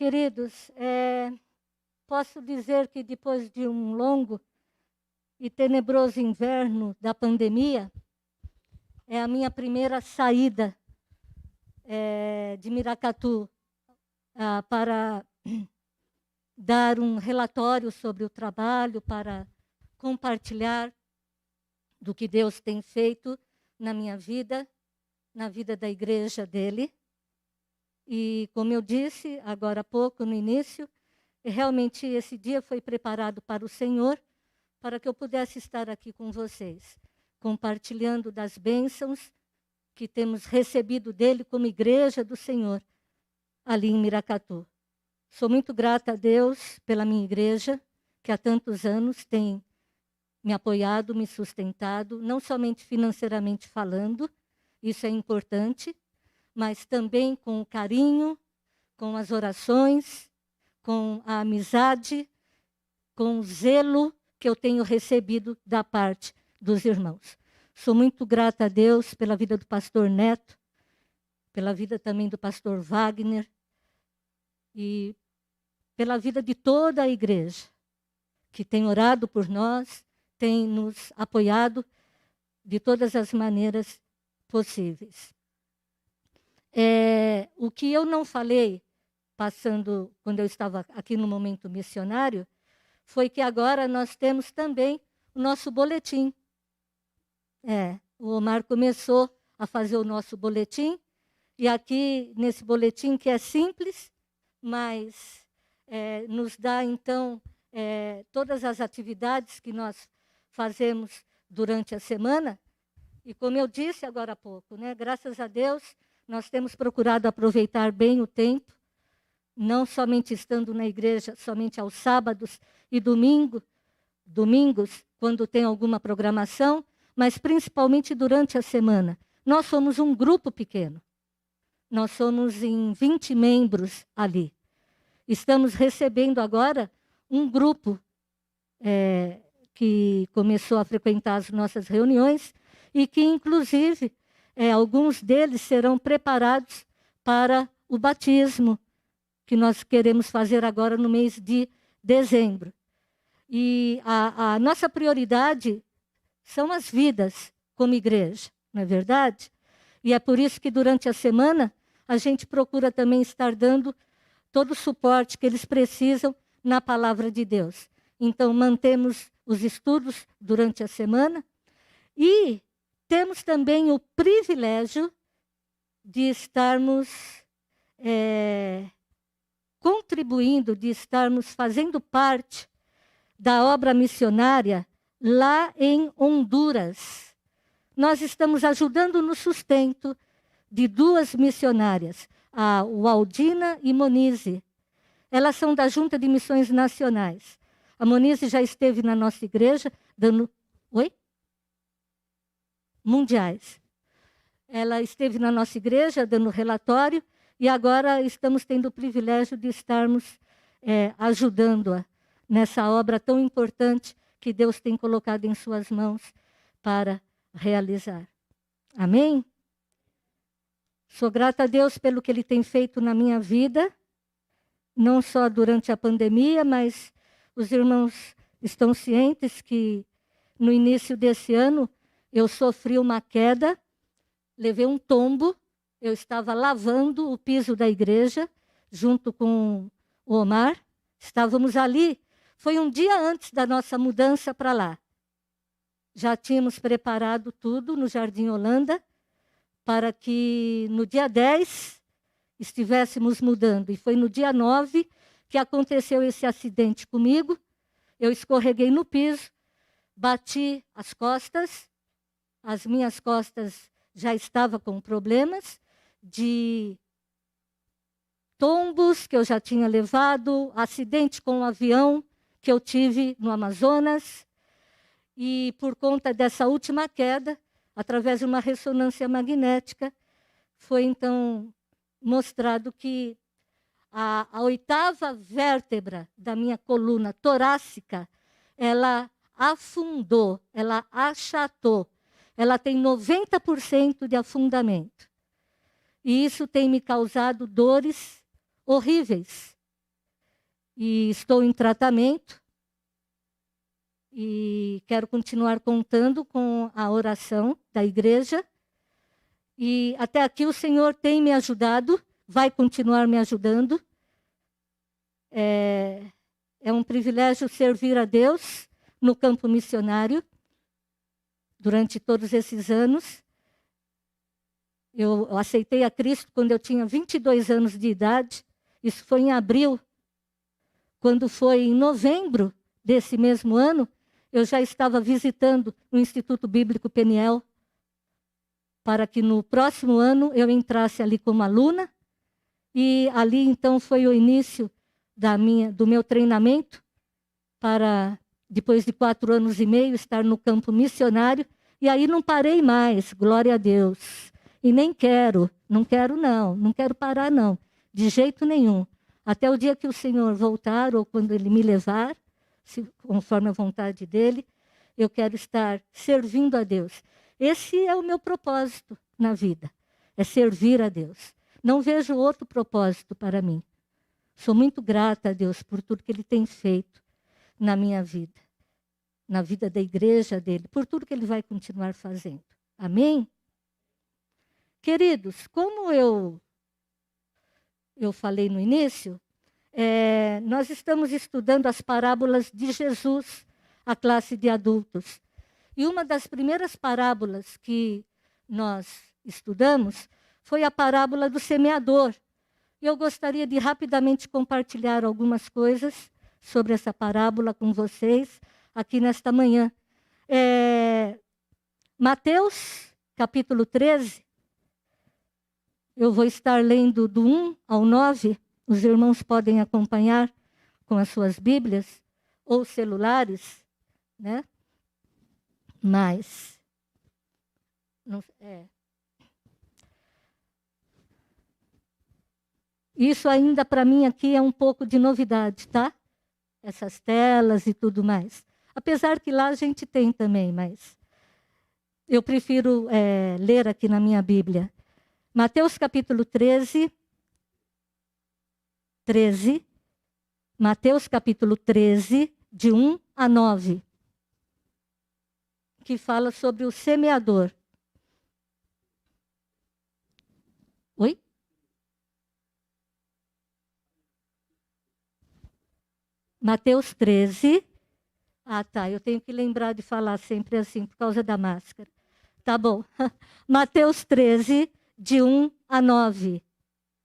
Queridos, posso dizer que depois de um longo e tenebroso inverno da pandemia, é a minha primeira saída de Miracatu para dar um relatório sobre o trabalho, para compartilhar do que Deus tem feito na minha vida, na vida da igreja dele. E, como eu disse agora há pouco, no início, realmente esse dia foi preparado para o Senhor, para que eu pudesse estar aqui com vocês, compartilhando das bênçãos que temos recebido dele como igreja do Senhor, ali em Miracatu. Sou muito grata a Deus pela minha igreja, que há tantos anos tem me apoiado, me sustentado, não somente financeiramente falando, isso é importante, mas também com o carinho, com as orações, com a amizade, com o zelo que eu tenho recebido da parte dos irmãos. Sou muito grata a Deus pela vida do pastor Neto, pela vida também do pastor Wagner e pela vida de toda a igreja, que tem orado por nós, tem nos apoiado de todas as maneiras possíveis. O que eu não falei, passando quando eu estava aqui no momento missionário, foi que agora nós temos também o nosso boletim. O Omar começou a fazer o nosso boletim, e aqui nesse boletim, que é simples, mas nos dá então todas as atividades que nós fazemos durante a semana. E como eu disse agora há pouco, graças a Deus, nós temos procurado aproveitar bem o tempo, não somente estando na igreja, somente aos sábados e domingos, quando tem alguma programação, mas principalmente durante a semana. Nós somos um grupo pequeno. Nós somos em 20 membros ali. Estamos recebendo agora um grupo que começou a frequentar as nossas reuniões e que, inclusive, alguns deles serão preparados para o batismo, que nós queremos fazer agora no mês de dezembro. E a nossa prioridade são as vidas como igreja, não é verdade? E é por isso que durante a semana a gente procura também estar dando todo o suporte que eles precisam na palavra de Deus. Então, mantemos os estudos durante a semana e temos também o privilégio de estarmos contribuindo, de estarmos fazendo parte da obra missionária lá em Honduras. Nós estamos ajudando no sustento de duas missionárias, a Waldina e Monize. Elas são da Junta de Missões Nacionais. A Monize já esteve na nossa igreja dando... Oi? Mundiais. Ela esteve na nossa igreja dando relatório e agora estamos tendo o privilégio de estarmos ajudando-a nessa obra tão importante que Deus tem colocado em suas mãos para realizar. Amém? Sou grata a Deus pelo que Ele tem feito na minha vida, não só durante a pandemia, mas os irmãos estão cientes que no início desse ano eu sofri uma queda, levei um tombo, eu estava lavando o piso da igreja, junto com o Omar, estávamos ali, foi um dia antes da nossa mudança para lá. Já tínhamos preparado tudo no Jardim Holanda, para que no dia 10 estivéssemos mudando. E foi no dia 9 que aconteceu esse acidente comigo, eu escorreguei no piso, bati as costas, as minhas costas já estavam com problemas de tombos que eu já tinha levado, acidente com um avião que eu tive no Amazonas. E por conta dessa última queda, através de uma ressonância magnética, foi então mostrado que a 8ª vértebra da minha coluna torácica, ela afundou, ela achatou. Ela tem 90% de afundamento. E isso tem me causado dores horríveis. e estou em tratamento. E quero continuar contando com a oração da igreja. E até aqui o Senhor tem me ajudado, vai continuar me ajudando. É um privilégio servir a Deus no campo missionário durante todos esses anos. Eu aceitei a Cristo quando eu tinha 22 anos de idade. Isso foi em abril. Quando foi em novembro desse mesmo ano, eu já estava visitando o Instituto Bíblico Peniel, para que no próximo ano eu entrasse ali como aluna. E ali então foi o início do meu treinamento para, depois de 4 anos e meio, estar no campo missionário. E aí não parei mais, glória a Deus. E nem quero, não quero parar não, de jeito nenhum. Até o dia que o Senhor voltar ou quando Ele me levar, conforme a vontade dEle, eu quero estar servindo a Deus. Esse é o meu propósito na vida, é servir a Deus. Não vejo outro propósito para mim. Sou muito grata a Deus por tudo que Ele tem feito na minha vida, na vida da igreja dEle, por tudo que Ele vai continuar fazendo. Amém? Queridos, como eu falei no início, nós estamos estudando as parábolas de Jesus, a classe de adultos. E uma das primeiras parábolas que nós estudamos foi a parábola do semeador. Eu gostaria de rapidamente compartilhar algumas coisas sobre essa parábola com vocês aqui nesta manhã. Mateus, capítulo 13. Eu vou estar lendo do 1 ao 9. Os irmãos podem acompanhar com as suas Bíblias ou celulares, né? Mas isso ainda para mim aqui é um pouco de novidade, tá? Essas telas e tudo mais. Apesar que lá a gente tem também, mas eu prefiro ler aqui na minha Bíblia. Mateus capítulo 13. Mateus capítulo 13, de 1 a 9. Que fala sobre o semeador. Oi? Mateus 13. Ah, tá. Eu tenho que lembrar de falar sempre assim, por causa da máscara. Tá bom. Mateus 13, de 1 a 9.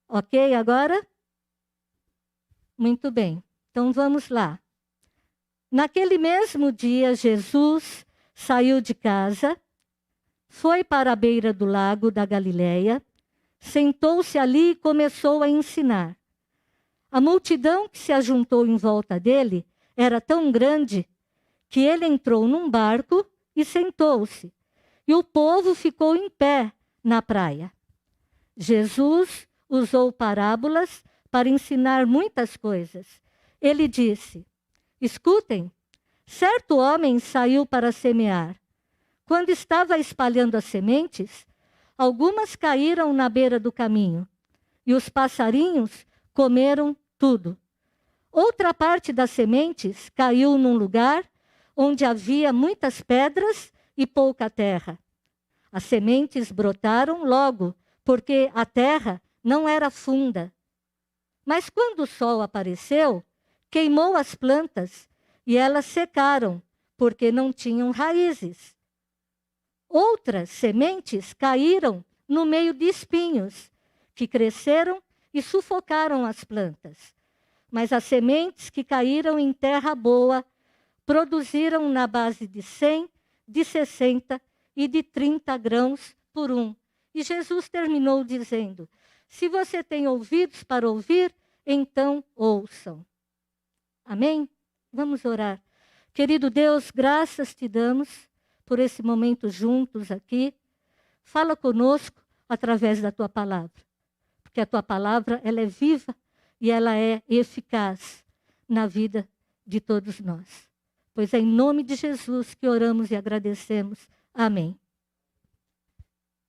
Ok, agora? Muito bem. Então vamos lá. Naquele mesmo dia, Jesus saiu de casa, foi para a beira do lago da Galileia, sentou-se ali e começou a ensinar. A multidão que se ajuntou em volta dele era tão grande que ele entrou num barco e sentou-se. E o povo ficou em pé na praia. Jesus usou parábolas para ensinar muitas coisas. Ele disse: escutem, certo homem saiu para semear. Quando estava espalhando as sementes, algumas caíram na beira do caminho, e os passarinhos comeram tudo. Outra parte das sementes caiu num lugar onde havia muitas pedras e pouca terra. As sementes brotaram logo, porque a terra não era funda. Mas quando o sol apareceu, queimou as plantas e elas secaram, porque não tinham raízes. Outras sementes caíram no meio de espinhos, que cresceram e sufocaram as plantas. Mas as sementes que caíram em terra boa produziram na base de 100, de 60 e de 30 grãos por um. E Jesus terminou dizendo: se você tem ouvidos para ouvir, então ouçam. Amém? Vamos orar. Querido Deus, graças te damos por esse momento juntos aqui. Fala conosco através da tua palavra. Porque a tua palavra, ela é viva e ela é eficaz na vida de todos nós. Pois é em nome de Jesus que oramos e agradecemos. Amém.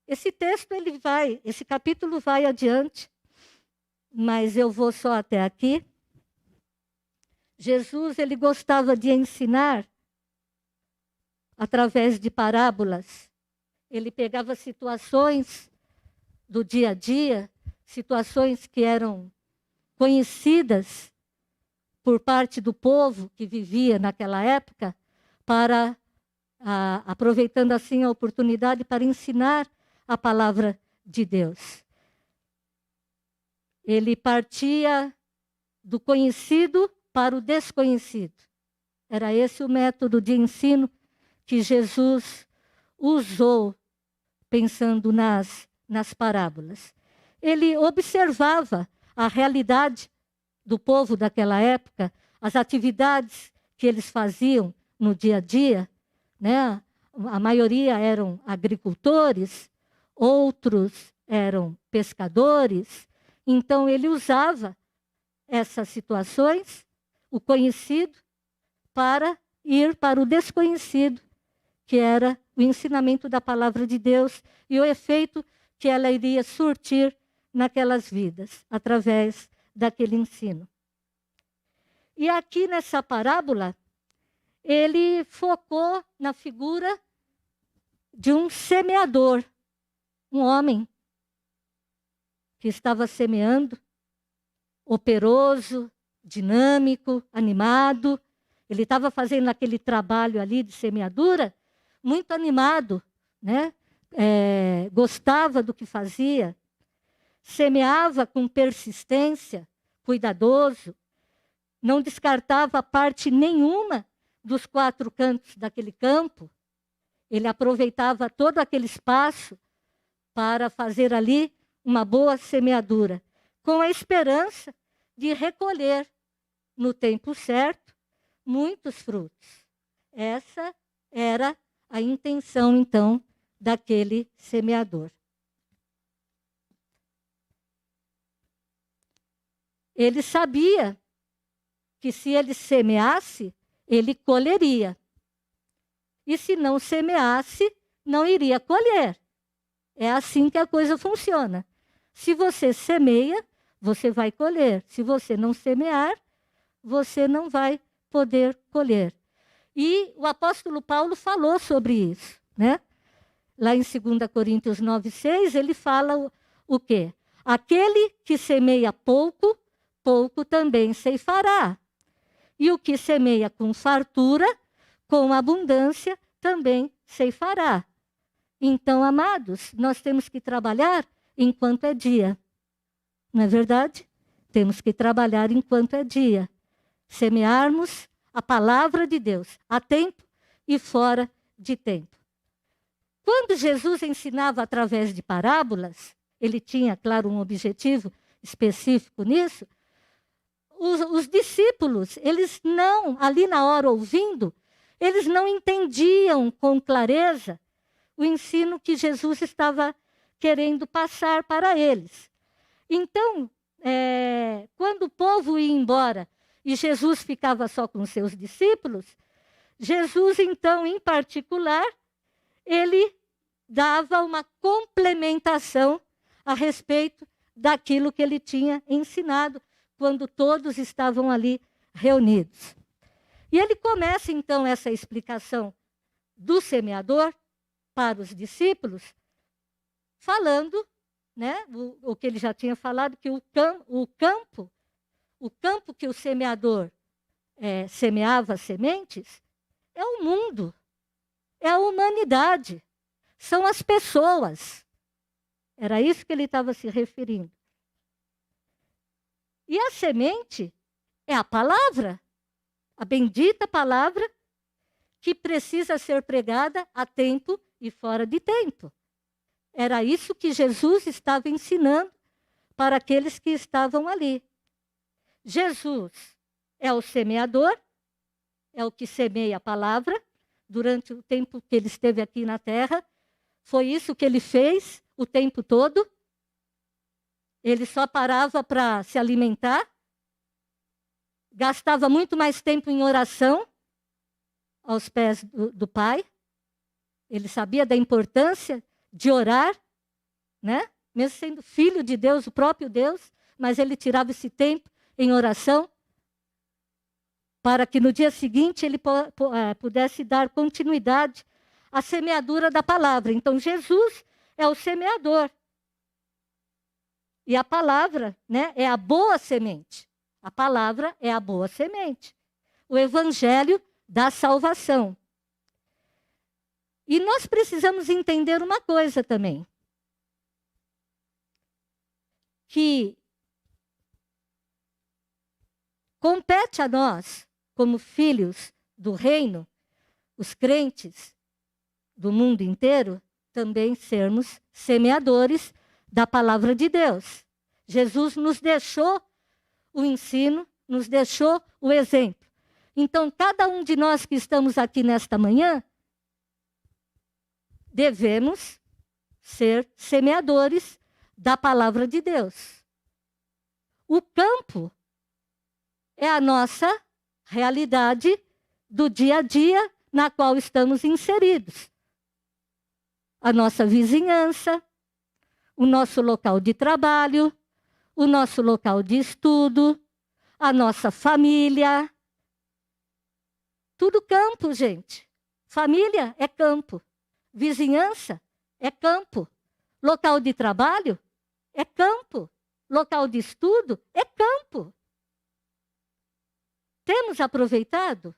Esse texto, esse capítulo vai adiante, mas eu vou só até aqui. Jesus, ele gostava de ensinar através de parábolas. Ele pegava situações do dia a dia, situações que eram conhecidas por parte do povo que vivia naquela época, para aproveitando assim a oportunidade para ensinar a palavra de Deus. Ele partia do conhecido para o desconhecido. Era esse o método de ensino que Jesus usou, pensando nas parábolas. Ele observava a realidade do povo daquela época, as atividades que eles faziam no dia a dia, né? A maioria eram agricultores, outros eram pescadores. Então ele usava essas situações, o conhecido, para ir para o desconhecido, que era o ensinamento da palavra de Deus e o efeito que ela iria surtir naquelas vidas, através daquele ensino. E aqui nessa parábola, ele focou na figura de um semeador, um homem que estava semeando, operoso, dinâmico, animado. Ele estava fazendo aquele trabalho ali de semeadura, muito animado, né? Gostava do que fazia, semeava com persistência, cuidadoso, não descartava parte nenhuma dos 4 cantos daquele campo. Ele aproveitava todo aquele espaço para fazer ali uma boa semeadura, com a esperança de recolher, no tempo certo, muitos frutos. Essa era a intenção, então, daquele semeador. Ele sabia que se ele semeasse, ele colheria. E se não semeasse, não iria colher. É assim que a coisa funciona. Se você semeia, você vai colher. Se você não semear, você não vai poder colher. E o apóstolo Paulo falou sobre isso, né? Lá em 2 Coríntios 9:6, ele fala o quê? Aquele que semeia pouco, pouco também ceifará. E o que semeia com fartura, com abundância, também ceifará. Então, amados, nós temos que trabalhar enquanto é dia. Não é verdade? Temos que trabalhar enquanto é dia. Semearmos a palavra de Deus, a tempo e fora de tempo. Quando Jesus ensinava através de parábolas, ele tinha, claro, um objetivo específico nisso. Os discípulos, eles não, ali na hora ouvindo, eles não entendiam com clareza o ensino que Jesus estava querendo passar para eles. Então, quando o povo ia embora e Jesus ficava só com seus discípulos, Jesus, então, em particular, ele dava uma complementação a respeito daquilo que ele tinha ensinado, quando todos estavam ali reunidos. E ele começa, então, essa explicação do semeador para os discípulos, falando, né, o que ele já tinha falado, que o campo que o semeador semeava sementes, é o mundo, é a humanidade, são as pessoas. Era isso que ele estava se referindo. E a semente é a palavra, a bendita palavra que precisa ser pregada a tempo e fora de tempo. Era isso que Jesus estava ensinando para aqueles que estavam ali. Jesus é o semeador, é o que semeia a palavra. Durante o tempo que ele esteve aqui na terra, foi isso que ele fez o tempo todo. Ele só parava para se alimentar, gastava muito mais tempo em oração aos pés do Pai. Ele sabia da importância de orar, né? Mesmo sendo filho de Deus, o próprio Deus, mas ele tirava esse tempo em oração. para que no dia seguinte ele pudesse dar continuidade à semeadura da palavra. Então, Jesus é o semeador. E a palavra, né, é a boa semente. A palavra é a boa semente. O evangelho da salvação. E nós precisamos entender uma coisa também. Que compete a nós, como filhos do reino, os crentes do mundo inteiro, também sermos semeadores da palavra de Deus. Jesus nos deixou o ensino, nos deixou o exemplo. Então, cada um de nós que estamos aqui nesta manhã, devemos ser semeadores da palavra de Deus. O campo é a nossa realidade do dia a dia na qual estamos inseridos. A nossa vizinhança, o nosso local de trabalho, o nosso local de estudo, a nossa família. Tudo campo, gente. Família é campo. Vizinhança é campo. Local de trabalho é campo. Local de estudo é campo. Temos aproveitado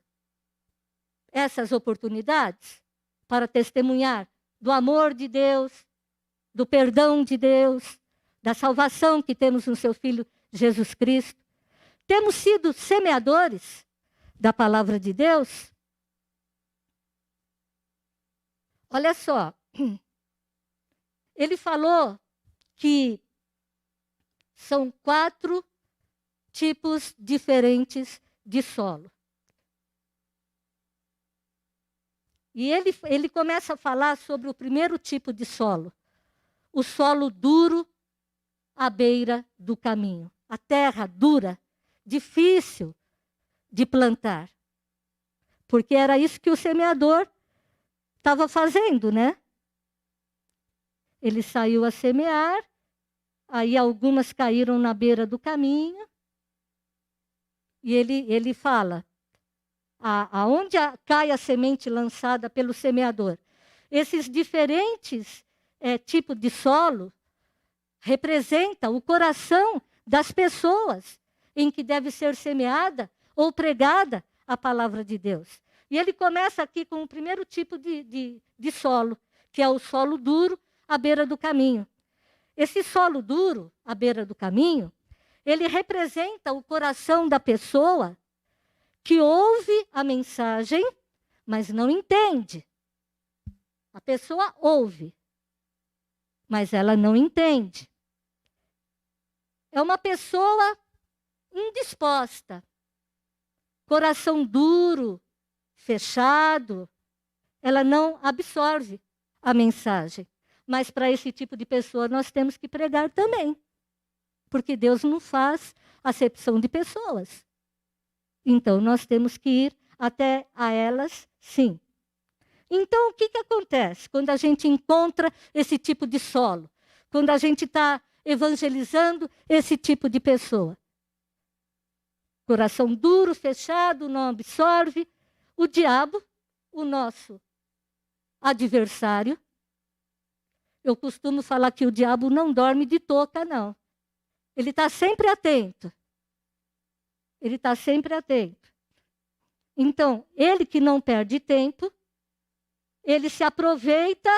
essas oportunidades para testemunhar do amor de Deus, do perdão de Deus, da salvação que temos no seu Filho Jesus Cristo. Temos sido semeadores da palavra de Deus. Olha só, ele falou que são 4 tipos diferentes de solo. E ele começa a falar sobre o primeiro tipo de solo, o solo duro à beira do caminho. A terra dura, difícil de plantar. Porque era isso que o semeador estava fazendo, né? Ele saiu a semear, aí algumas caíram na beira do caminho, e ele fala, aonde cai a semente lançada pelo semeador? Esses diferentes tipos de solo representam o coração das pessoas em que deve ser semeada ou pregada a palavra de Deus. E ele começa aqui com o primeiro tipo de solo, que é o solo duro à beira do caminho. Esse solo duro à beira do caminho, ele representa o coração da pessoa que ouve a mensagem, mas não entende. A pessoa ouve, mas ela não entende. É uma pessoa indisposta, coração duro, fechado, ela não absorve a mensagem. Mas para esse tipo de pessoa nós temos que pregar também, porque Deus não faz acepção de pessoas. Então nós temos que ir até a elas, sim. Então o que acontece quando a gente encontra esse tipo de solo? Quando a gente está evangelizando esse tipo de pessoa? Coração duro, fechado, não absorve. O diabo, o nosso adversário, eu costumo falar que o diabo não dorme de touca, não. Ele está sempre atento. Ele está sempre atento. Então, ele que não perde tempo, ele se aproveita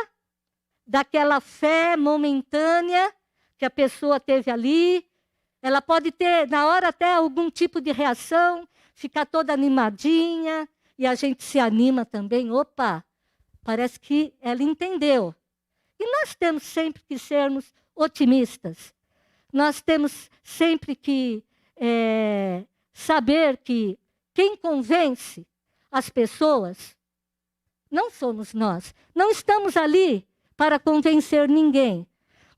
daquela fé momentânea que a pessoa teve ali. Ela pode ter, na hora, até algum tipo de reação, ficar toda animadinha, e a gente se anima também. Opa, parece que ela entendeu. E nós temos sempre que sermos otimistas. Nós temos sempre que saber que quem convence as pessoas não somos nós. Não estamos ali para convencer ninguém.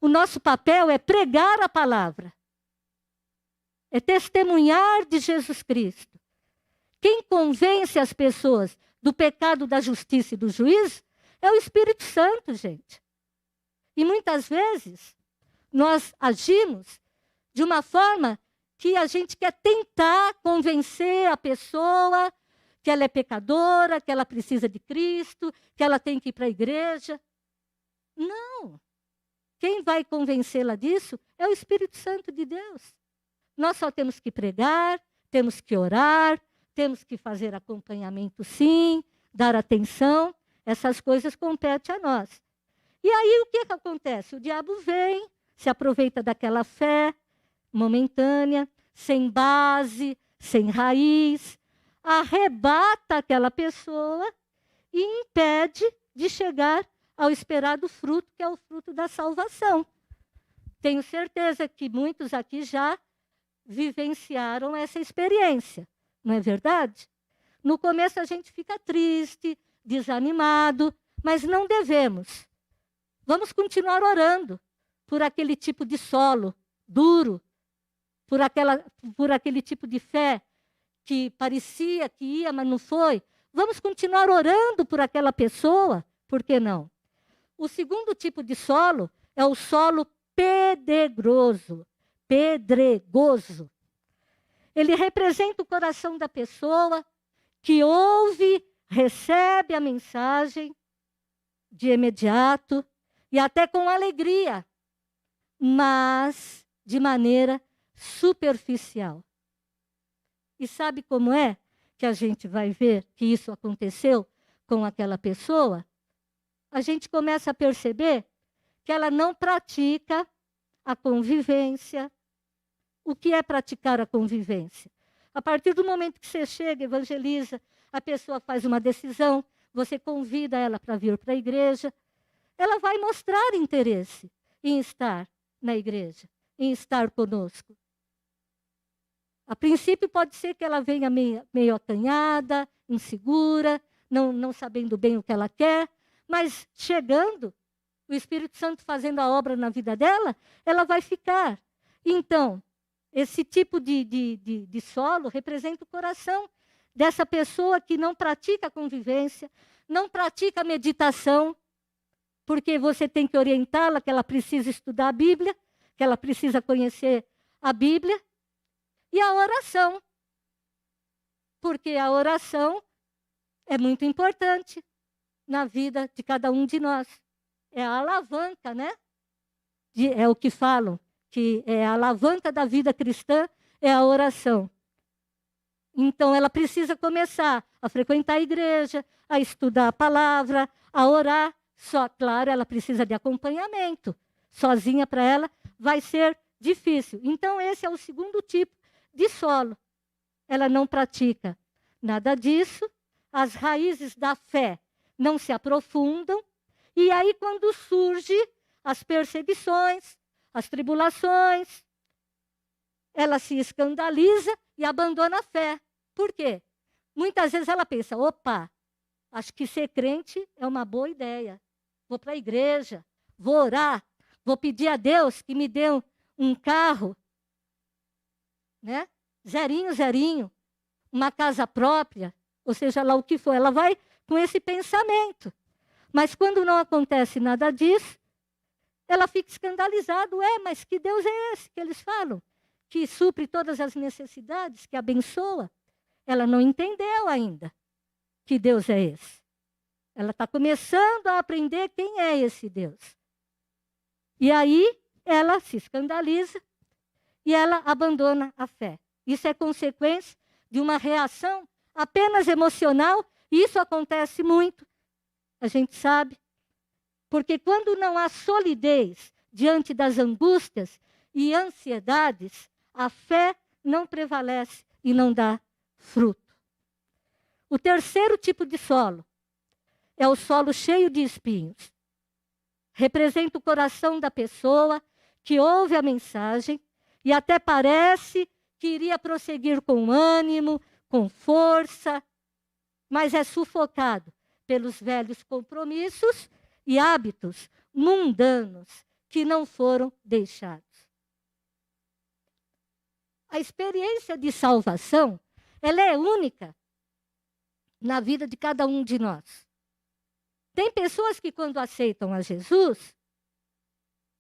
O nosso papel é pregar a palavra. É testemunhar de Jesus Cristo. Quem convence as pessoas do pecado, da justiça e do juízo é o Espírito Santo, gente. E muitas vezes nós agimos de uma forma que a gente quer tentar convencer a pessoa que ela é pecadora, que ela precisa de Cristo, que ela tem que ir para a igreja. Não. Quem vai convencê-la disso é o Espírito Santo de Deus. Nós só temos que pregar, temos que orar, temos que fazer acompanhamento, sim, dar atenção. Essas coisas competem a nós. E aí o que acontece? O diabo vem, se aproveita daquela fé momentânea, sem base, sem raiz, arrebata aquela pessoa e impede de chegar ao esperado fruto, que é o fruto da salvação. Tenho certeza que muitos aqui já vivenciaram essa experiência, não é verdade? No começo a gente fica triste, desanimado, mas não devemos. Vamos continuar orando por aquele tipo de solo duro, por aquele tipo de fé que parecia que ia, mas não foi. Vamos continuar orando por aquela pessoa, por que não? O segundo tipo de solo é o solo pedregoso. Ele representa o coração da pessoa que ouve, recebe a mensagem de imediato e até com alegria, mas de maneira superficial. E sabe como é que a gente vai ver que isso aconteceu com aquela pessoa? A gente começa a perceber que ela não pratica a convivência. O que é praticar a convivência? A partir do momento que você chega, evangeliza, a pessoa faz uma decisão, você convida ela para vir para a igreja, ela vai mostrar interesse em estar na igreja, em estar conosco. A princípio pode ser que ela venha meio acanhada, insegura, não sabendo bem o que ela quer, mas chegando, o Espírito Santo fazendo a obra na vida dela, ela vai ficar. Então, esse tipo de solo representa o coração dessa pessoa que não pratica a convivência, não pratica a meditação, porque você tem que orientá-la que ela precisa estudar a Bíblia, que ela precisa conhecer a Bíblia, e a oração. Porque a oração é muito importante na vida de cada um de nós. É a alavanca, né? É o que falam, que é a alavanca da vida cristã, é a oração. Então, ela precisa começar a frequentar a igreja, a estudar a palavra, a orar. Só, claro, ela precisa de acompanhamento. Sozinha para ela vai ser difícil. Então, esse é o segundo tipo de solo. Ela não pratica nada disso, as raízes da fé não se aprofundam, e aí quando surgem as perseguições, as tribulações, ela se escandaliza e abandona a fé. Por quê? Muitas vezes ela pensa, opa, acho que ser crente é uma boa ideia. Vou para a igreja, vou orar, vou pedir a Deus que me dê um carro, né? Zerinho, uma casa própria, ou seja lá o que for. Ela vai com esse pensamento. Mas quando não acontece nada disso, ela fica escandalizada. Mas que Deus é esse que eles falam? Que supre todas as necessidades, que abençoa. Ela não entendeu ainda que Deus é esse. Ela está começando a aprender quem é esse Deus. E aí ela se escandaliza e ela abandona a fé. Isso é consequência de uma reação apenas emocional, e isso acontece muito, a gente sabe, porque quando não há solidez diante das angústias e ansiedades, a fé não prevalece e não dá fruto. O terceiro tipo de solo é o solo cheio de espinhos. Representa o coração da pessoa que ouve a mensagem e até parece que iria prosseguir com ânimo, com força, mas é sufocado pelos velhos compromissos e hábitos mundanos que não foram deixados. A experiência de salvação, ela é única na vida de cada um de nós. Tem pessoas que, quando aceitam a Jesus,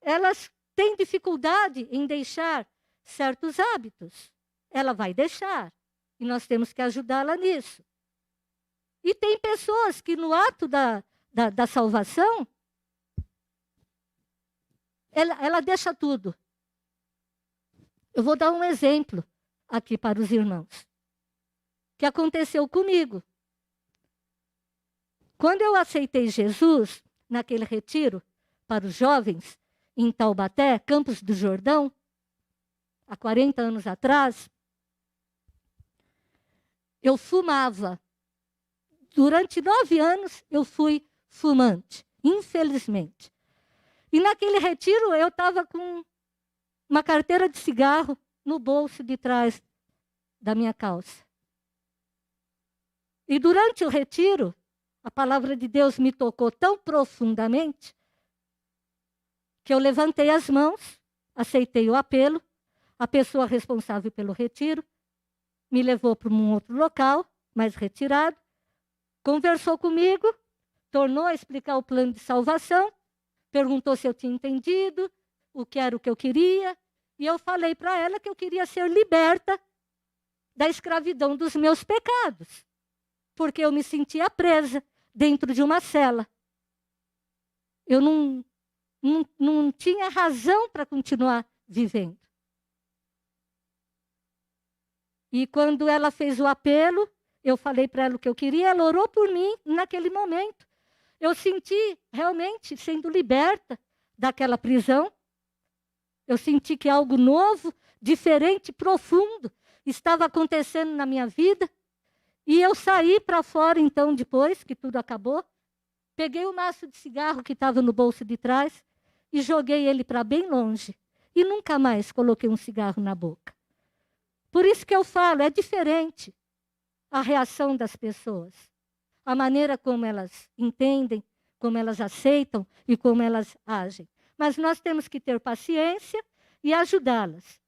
elas têm dificuldade em deixar certos hábitos. Ela vai deixar. E nós temos que ajudá-la nisso. E tem pessoas que no ato da salvação, ela deixa tudo. Eu vou dar um exemplo aqui para os irmãos. Que aconteceu comigo. Quando eu aceitei Jesus, naquele retiro para os jovens, em Taubaté, Campos do Jordão, há 40 anos atrás, eu fumava. Durante 9 anos, eu fui fumante, infelizmente. E naquele retiro, eu estava com uma carteira de cigarro no bolso de trás da minha calça. E durante o retiro, a palavra de Deus me tocou tão profundamente que eu levantei as mãos, aceitei o apelo, a pessoa responsável pelo retiro me levou para um outro local, mais retirado, conversou comigo, tornou a explicar o plano de salvação, perguntou se eu tinha entendido, o que era o que eu queria, e eu falei para ela que eu queria ser liberta da escravidão dos meus pecados, porque eu me sentia presa dentro de uma cela. Eu não tinha razão para continuar vivendo. E quando ela fez o apelo, eu falei para ela o que eu queria, ela orou por mim naquele momento. Eu senti realmente sendo liberta daquela prisão. Eu senti que algo novo, diferente, profundo estava acontecendo na minha vida. E eu saí para fora, então, depois que tudo acabou. Peguei o maço de cigarro que estava no bolso de trás e joguei ele para bem longe. E nunca mais coloquei um cigarro na boca. Por isso que eu falo, é diferente a reação das pessoas. A maneira como elas entendem, como elas aceitam e como elas agem. Mas nós temos que ter paciência e ajudá-las.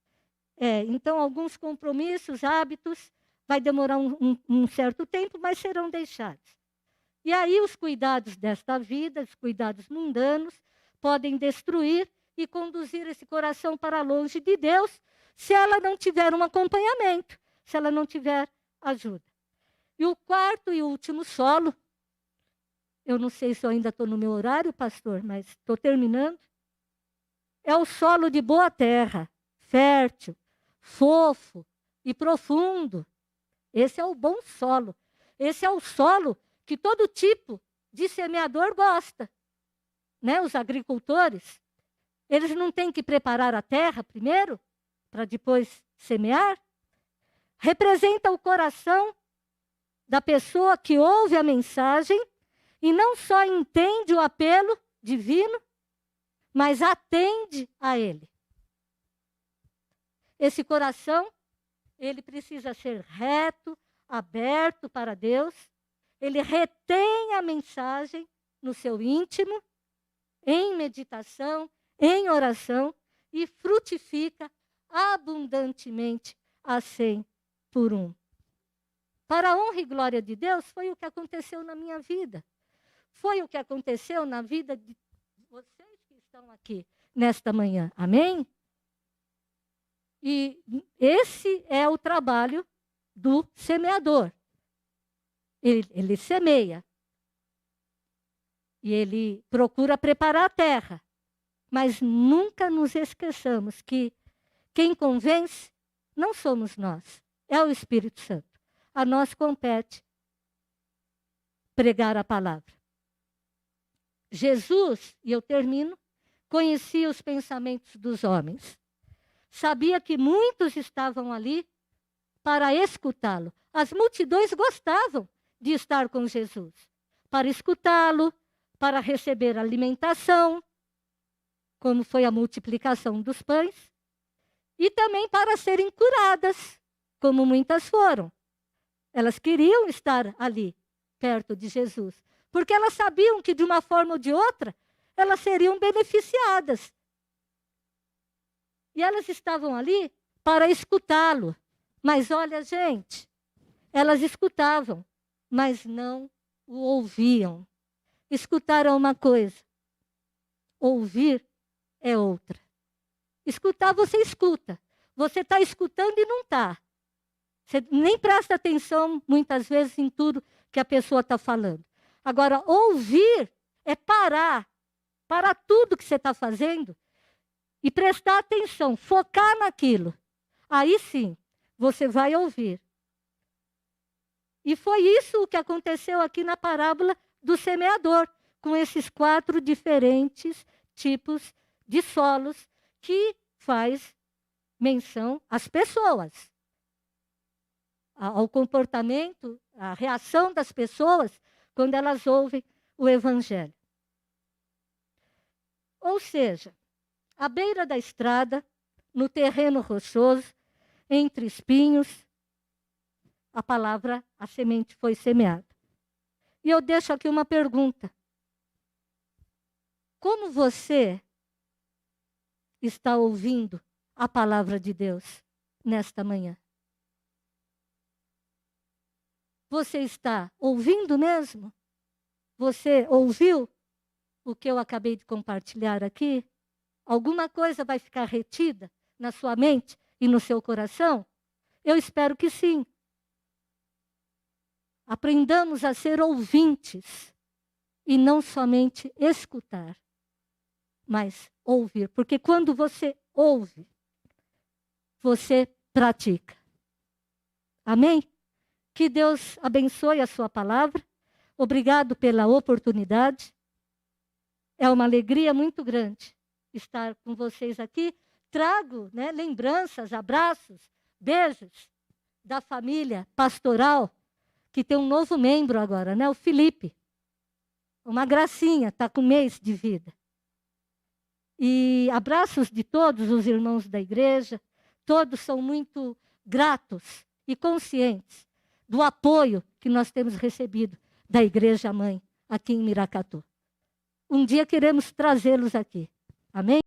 Então, alguns compromissos, hábitos, vai demorar um certo tempo, mas serão deixados. E aí os cuidados desta vida, os cuidados mundanos, podem destruir e conduzir esse coração para longe de Deus, se ela não tiver um acompanhamento, se ela não tiver ajuda. E o quarto e último solo, eu não sei se eu ainda estou no meu horário, pastor, mas estou terminando, é o solo de boa terra, fértil, fofo e profundo. Esse é o bom solo. Esse é o solo que todo tipo de semeador gosta. Né? Os agricultores, eles não têm que preparar a terra primeiro, para depois semear? Representa o coração da pessoa que ouve a mensagem e não só entende o apelo divino, mas atende a ele. Esse coração, ele precisa ser reto, aberto para Deus. Ele retém a mensagem no seu íntimo, em meditação, em oração, e frutifica abundantemente a 100 por 1. Para a honra e glória de Deus, foi o que aconteceu na minha vida. Foi o que aconteceu na vida de vocês que estão aqui nesta manhã. Amém? E esse é o trabalho do semeador. Ele semeia. E ele procura preparar a terra. Mas nunca nos esqueçamos que quem convence não somos nós, é o Espírito Santo. A nós compete pregar a palavra. Jesus, e eu termino, conhecia os pensamentos dos homens. Sabia que muitos estavam ali para escutá-lo. As multidões gostavam de estar com Jesus, para escutá-lo, para receber alimentação, como foi a multiplicação dos pães, e também para serem curadas, como muitas foram. Elas queriam estar ali, perto de Jesus, porque elas sabiam que de uma forma ou de outra, elas seriam beneficiadas. E elas estavam ali para escutá-lo. Mas olha, gente, elas escutavam, mas não o ouviam. Escutar é uma coisa, ouvir é outra. Escutar você escuta. Você está escutando e não está. Você nem presta atenção, muitas vezes, em tudo que a pessoa está falando. Agora, ouvir é parar tudo que você está fazendo e prestar atenção, focar naquilo. Aí sim, você vai ouvir. E foi isso o que aconteceu aqui na parábola do semeador, com esses 4 diferentes tipos de solos que faz menção às pessoas, ao comportamento, à reação das pessoas quando elas ouvem o evangelho. Ou seja, à beira da estrada, no terreno rochoso, entre espinhos, a semente foi semeada. E eu deixo aqui uma pergunta. Como você está ouvindo a palavra de Deus nesta manhã? Você está ouvindo mesmo? Você ouviu o que eu acabei de compartilhar aqui? Alguma coisa vai ficar retida na sua mente e no seu coração? Eu espero que sim. Aprendamos a ser ouvintes e não somente escutar, mas ouvir. Porque quando você ouve, você pratica. Amém? Que Deus abençoe a sua palavra. Obrigado pela oportunidade. É uma alegria muito grande estar com vocês aqui. Trago, lembranças, abraços, beijos da família pastoral, que tem um novo membro agora, o Felipe. Uma gracinha, está com 1 mês de vida. E abraços de todos os irmãos da igreja. Todos são muito gratos e conscientes do apoio que nós temos recebido da Igreja Mãe aqui em Miracatu. Um dia queremos trazê-los aqui. Amém?